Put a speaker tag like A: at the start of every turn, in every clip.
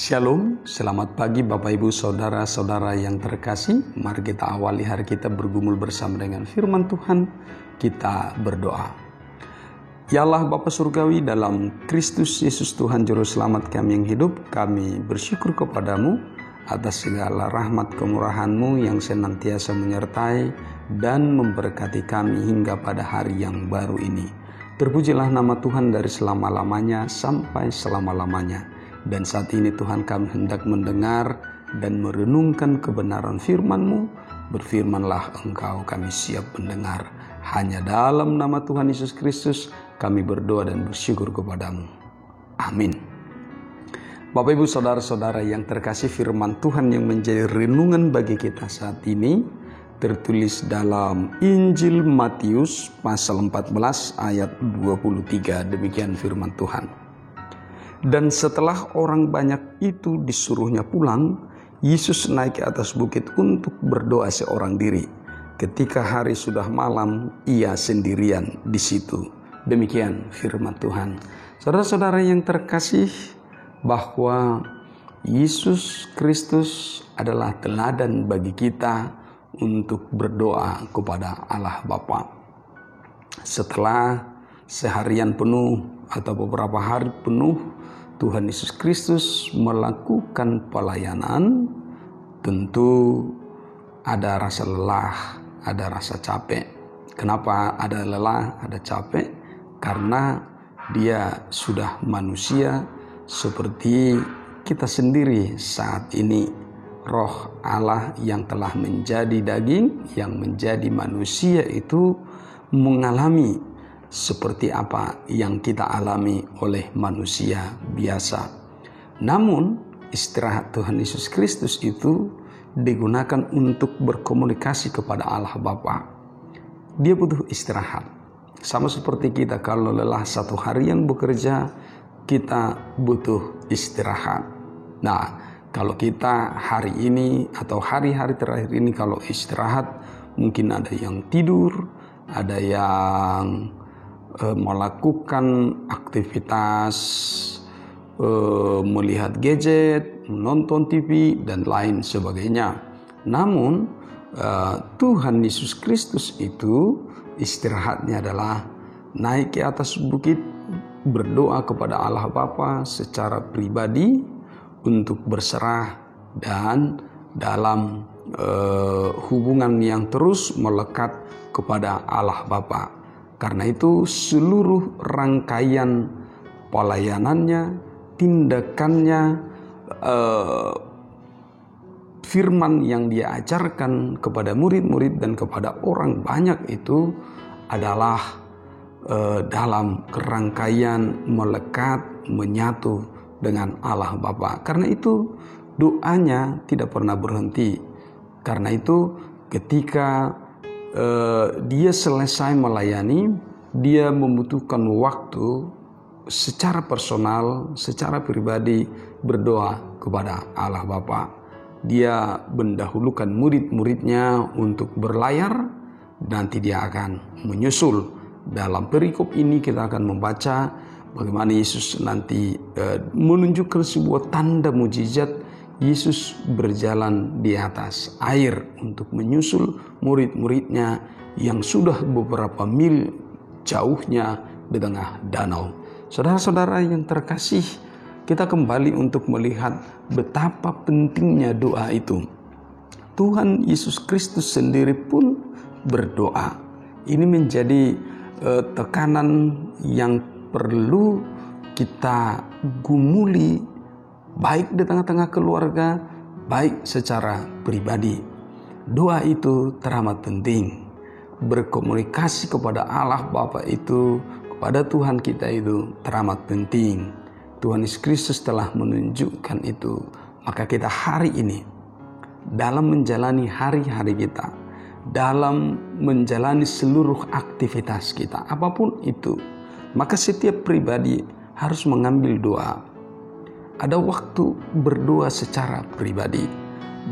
A: Shalom, selamat pagi Bapak Ibu Saudara-saudara yang terkasih. Mari kita awali hari kita bergumul bersama dengan firman Tuhan. Kita berdoa. Ya Allah Bapa Surgawi, dalam Kristus Yesus Tuhan Juru Selamat kami yang hidup, kami bersyukur kepadamu atas segala rahmat kemurahan-Mu yang senantiasa menyertai dan memberkati kami hingga pada hari yang baru ini. Terpujilah nama Tuhan dari selama-lamanya sampai selama-lamanya. Dan saat ini Tuhan, kami hendak mendengar dan merenungkan kebenaran firman-Mu. Berfirmanlah Engkau, kami siap mendengar. Hanya dalam nama Tuhan Yesus Kristus kami berdoa dan bersyukur kepadamu. Amin. Bapak Ibu Saudara-saudara yang terkasih, firman Tuhan yang menjadi renungan bagi kita saat ini tertulis dalam Injil Matius pasal 14 ayat 23. Demikian firman Tuhan. Dan setelah orang banyak itu disuruhnya pulang, Yesus naik ke atas bukit untuk berdoa seorang diri. Ketika hari sudah malam, ia sendirian di situ. Demikian firman Tuhan. Saudara-saudara yang terkasih, bahwa Yesus Kristus adalah teladan bagi kita untuk berdoa kepada Allah Bapa. Setelah seharian penuh atau beberapa hari penuh Tuhan Yesus Kristus melakukan pelayanan, tentu ada rasa lelah, ada rasa capek. Kenapa ada lelah, ada capek? Karena dia sudah manusia seperti kita sendiri saat ini. Roh Allah yang telah menjadi daging, yang menjadi manusia itu mengalami seperti apa yang kita alami oleh manusia biasa. Namun istirahat Tuhan Yesus Kristus itu digunakan untuk berkomunikasi kepada Allah Bapa. Dia butuh istirahat. Sama seperti kita, kalau lelah satu hari yang bekerja, kita butuh istirahat. Nah, kalau kita hari ini atau hari-hari terakhir ini kalau istirahat, mungkin ada yang tidur, ada yang melakukan aktivitas melihat gadget, menonton TV, dan lain sebagainya. Namun Tuhan Yesus Kristus itu istirahatnya adalah naik ke atas bukit, berdoa kepada Allah Bapa secara pribadi untuk berserah dan dalam hubungan yang terus melekat kepada Allah Bapa. Karena itu seluruh rangkaian pelayanannya, tindakannya, firman yang dia ajarkan kepada murid-murid dan kepada orang banyak itu adalah dalam kerangkaian melekat, menyatu dengan Allah Bapa. Karena itu doanya tidak pernah berhenti. Karena itu ketika dia selesai melayani, dia membutuhkan waktu secara personal, secara pribadi berdoa kepada Allah Bapa. Dia mendahulukan murid-muridnya untuk berlayar, nanti dia akan menyusul. Dalam perikop ini kita akan membaca bagaimana Yesus nanti menunjukkan sebuah tanda mujizat. Yesus berjalan di atas air untuk menyusul murid-muridnya yang sudah beberapa mil jauhnya di tengah danau. Saudara-saudara yang terkasih, kita kembali untuk melihat betapa pentingnya doa itu. Tuhan Yesus Kristus sendiri pun berdoa. Ini menjadi tekanan yang perlu kita gumuli, baik di tengah-tengah keluarga, baik secara pribadi. Doa itu teramat penting. Berkomunikasi kepada Allah Bapa itu, kepada Tuhan kita itu teramat penting. Tuhan Yesus Kristus telah menunjukkan itu. Maka kita hari ini, dalam menjalani hari-hari kita, dalam menjalani seluruh aktivitas kita, apapun itu, maka setiap pribadi harus mengambil doa. Ada waktu berdoa secara pribadi.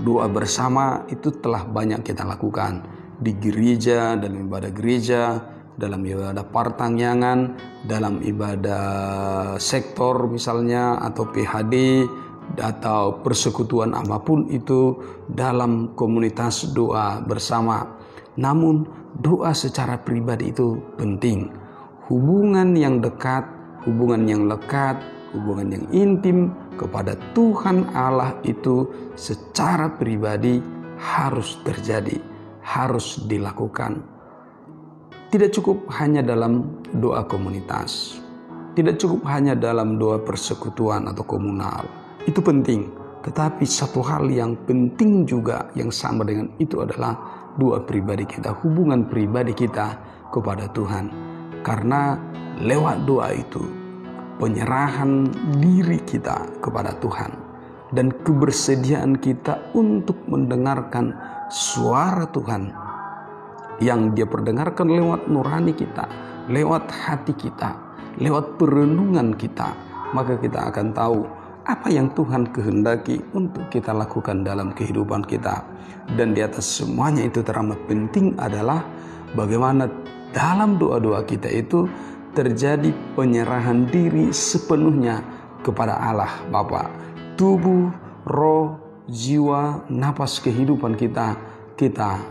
A: Doa bersama itu telah banyak kita lakukan di gereja, dalam ibadah gereja, dalam ibadah partangyangan, dalam ibadah sektor misalnya atau PHD, atau persekutuan apapun itu dalam komunitas doa bersama. Namun doa secara pribadi itu penting. Hubungan yang dekat, hubungan yang lekat, hubungan yang intim kepada Tuhan Allah itu secara pribadi harus terjadi, harus dilakukan. Tidak cukup hanya dalam doa komunitas, tidak cukup hanya dalam doa persekutuan atau komunal. Itu penting, tetapi satu hal yang penting juga yang sama dengan itu adalah doa pribadi kita, hubungan pribadi kita kepada Tuhan. Karena lewat doa itu, penyerahan diri kita kepada Tuhan dan kebersediaan kita untuk mendengarkan suara Tuhan yang Dia perdengarkan lewat nurani kita, lewat hati kita, lewat perenungan kita, maka kita akan tahu apa yang Tuhan kehendaki untuk kita lakukan dalam kehidupan kita. Dan di atas semuanya itu teramat penting adalah bagaimana dalam doa-doa kita itu terjadi penyerahan diri sepenuhnya kepada Allah Bapa. Tubuh, roh, jiwa, napas kehidupan kita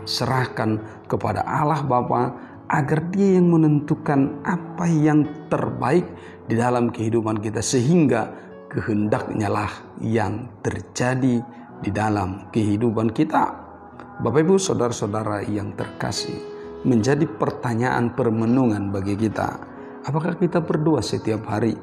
A: serahkan kepada Allah Bapa agar Dia yang menentukan apa yang terbaik di dalam kehidupan kita, sehingga kehendaknya lah yang terjadi di dalam kehidupan kita. Bapak Ibu saudara-saudara yang terkasih, menjadi pertanyaan permenungan bagi kita, apakah kita berdoa setiap hari?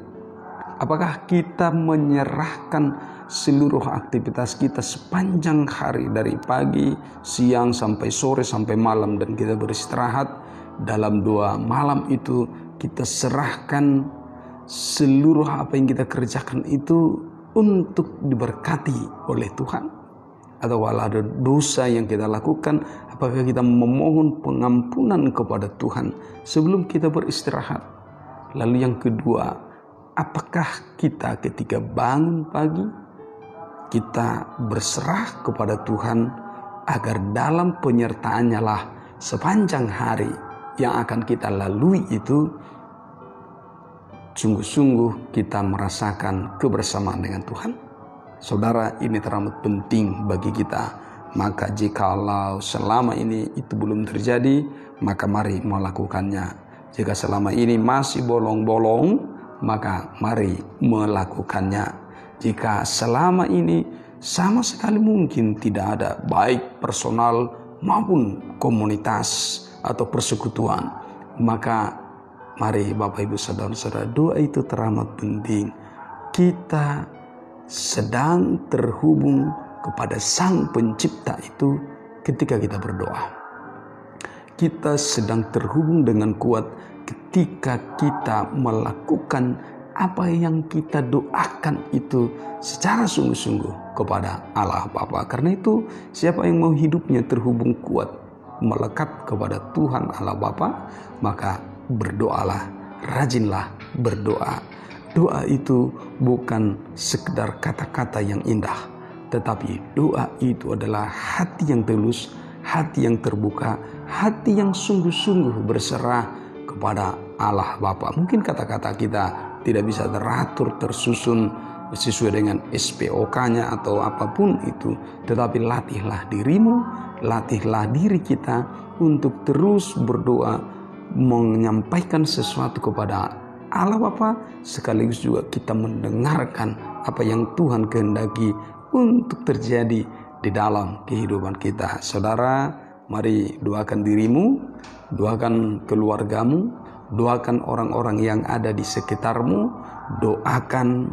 A: Apakah kita menyerahkan seluruh aktivitas kita sepanjang hari, dari pagi, siang, sampai sore, sampai malam, dan kita beristirahat? Dalam doa malam itu kita serahkan seluruh apa yang kita kerjakan itu untuk diberkati oleh Tuhan. Atau kalau ada dosa yang kita lakukan, apakah kita memohon pengampunan kepada Tuhan sebelum kita beristirahat? Lalu yang kedua, apakah kita ketika bangun pagi, kita berserah kepada Tuhan agar dalam penyertaannya lah sepanjang hari yang akan kita lalui itu sungguh-sungguh kita merasakan kebersamaan dengan Tuhan? Saudara, ini teramat penting bagi kita. Maka jikalau selama ini itu belum terjadi, maka mari melakukannya. Jika selama ini masih bolong-bolong, maka mari melakukannya. Jika selama ini sama sekali mungkin tidak ada, baik personal maupun komunitas atau persekutuan, maka mari Bapak Ibu saudara-saudara, doa itu teramat penting. Kita sedang terhubung kepada Sang Pencipta itu ketika kita berdoa. Kita sedang terhubung dengan kuat ketika kita melakukan apa yang kita doakan itu secara sungguh-sungguh kepada Allah Bapa. Karena itu siapa yang mau hidupnya terhubung kuat, melekat kepada Tuhan Allah Bapa, maka berdoalah, rajinlah berdoa. Doa itu bukan sekedar kata-kata yang indah, tetapi doa itu adalah hati yang tulus, hati yang terbuka, hati yang sungguh-sungguh berserah kepada Allah Bapa. Mungkin kata-kata kita tidak bisa teratur, tersusun sesuai dengan SPOK-nya atau apapun itu, tetapi latihlah dirimu, latihlah diri kita untuk terus berdoa, menyampaikan sesuatu kepada Allah Bapa, sekaligus juga kita mendengarkan apa yang Tuhan kehendaki untuk terjadi di dalam kehidupan kita. Saudara, mari doakan dirimu, doakan keluargamu, doakan orang-orang yang ada di sekitarmu, doakan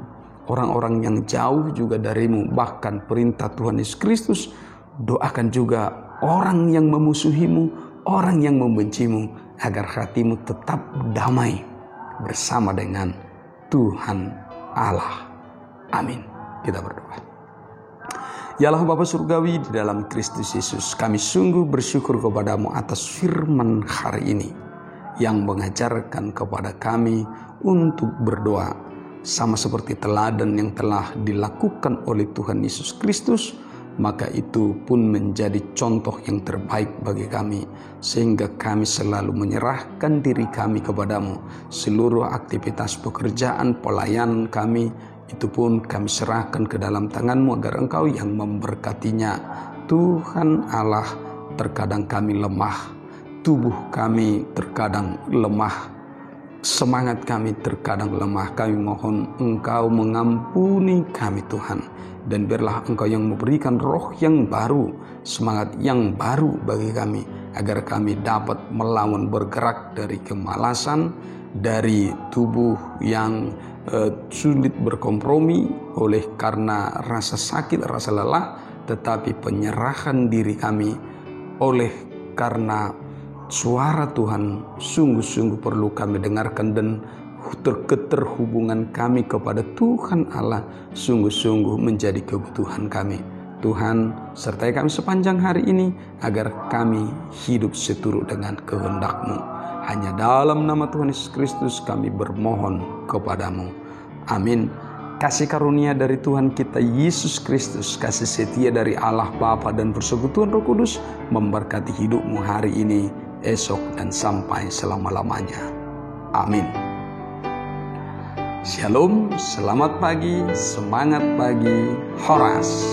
A: orang-orang yang jauh juga darimu, bahkan perintah Tuhan Yesus Kristus, doakan juga orang yang memusuhimu, orang yang membencimu, agar hatimu tetap damai bersama dengan Tuhan Allah. Amin. Kita berdoa. Ya Allah Bapa Surgawi, di dalam Kristus Yesus, kami sungguh bersyukur kepadamu atas firman hari ini yang mengajarkan kepada kami untuk berdoa, sama seperti teladan yang telah dilakukan oleh Tuhan Yesus Kristus. Maka itu pun menjadi contoh yang terbaik bagi kami, sehingga kami selalu menyerahkan diri kami kepadamu. Seluruh aktivitas pekerjaan pelayanan kami Itu pun kami serahkan ke dalam tangan-Mu agar Engkau yang memberkatinya. Tuhan Allah, terkadang kami lemah, tubuh kami terkadang lemah, semangat kami terkadang lemah. Kami mohon Engkau mengampuni kami Tuhan, dan biarlah Engkau yang memberikan roh yang baru, semangat yang baru bagi kami, agar kami dapat melawan, bergerak dari kemalasan, dari tubuh yang sulit berkompromi oleh karena rasa sakit, rasa lelah, tetapi penyerahan diri kami oleh karena suara Tuhan sungguh-sungguh perlu kami dengarkan, dan keterhubungan kami kepada Tuhan Allah sungguh-sungguh menjadi kebutuhan kami. Tuhan, sertai kami sepanjang hari ini agar kami hidup seturut dengan kehendak-Mu. Hanya dalam nama Tuhan Yesus Kristus kami bermohon kepadamu. Amin. Kasih karunia dari Tuhan kita Yesus Kristus, kasih setia dari Allah Bapa dan persekutuan Roh Kudus memberkati hidupmu hari ini, esok, dan sampai selama-lamanya. Amin. Shalom, selamat pagi, semangat pagi, Horas.